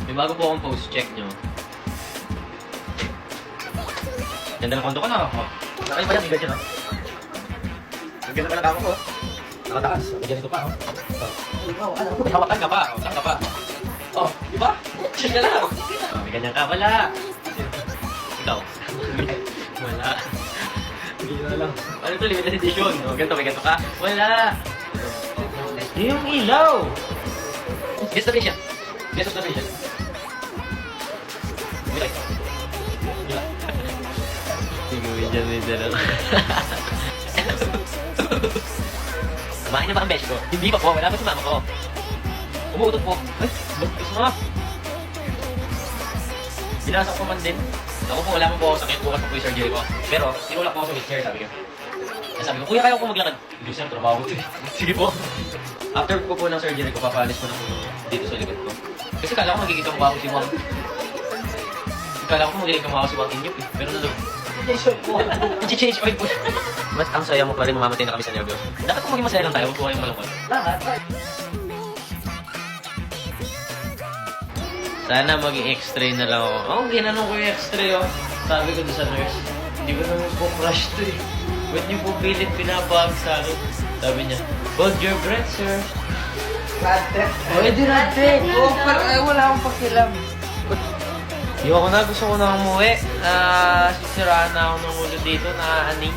May bago po akong post, check nyo. Ganda ng kondo ko na. Nakay pa yan, may ganyan, no? Ang ganda pala kamo ko. Nakataas. May ganito pa, oh. May hawakan ka pa. Saan ka pa? Oh, di ba? Check na lang. Oh, may ganyan ka. Wala. Ikaw. Wala. Hindi na lang. Ano ito? Limited edition. Oh, ganito, may ganito ka. Wala. Yung ilaw. Guess the vision. Guess the vision. Wait. Sige, medyan lang. Kumain na ba ang besh ko? Hindi pa po. Wala pa si mama ko. Umuutot po. Ay, gusto mo. Sinasok ko man din. Ako po, wala mo po ako sakit. Bukas po yung surgery ko. Pero, tinulak po ako sa wheelchair, sabi ko. Sabi ko, kuya, kaya ko maglakad. Hindi siya, trabaho ko. Sige po. After ko ng surgery ko, papalis ko na dito sa likod ko. Kasi kala ko magiging kamukha ko si Wang. Kala ko magiging kamukha ko si Wang Inyup eh. Pero na doon. I-change oil po. Mas ang saya mo pa rin, mamamatay na kami sa nervyos. Dapat kung maging masaya lang tayo, huwag po kayong malungkot. Lahat. Sana maging x-ray na lang ako. Oo, ginanong ko yung x-ray, oh. Sabi ko doon sa nurse, hindi ko naman po crush to eh. Ba't niyo po pilit pinapahag sa akin? Sabi niya, hold your breath, sir. Rante. Pwede rante. Oo, pero wala akong pakialam. Iwan ko na, gusto ko na umuwi. Sisiraan na ako ng ulo dito, naaaning.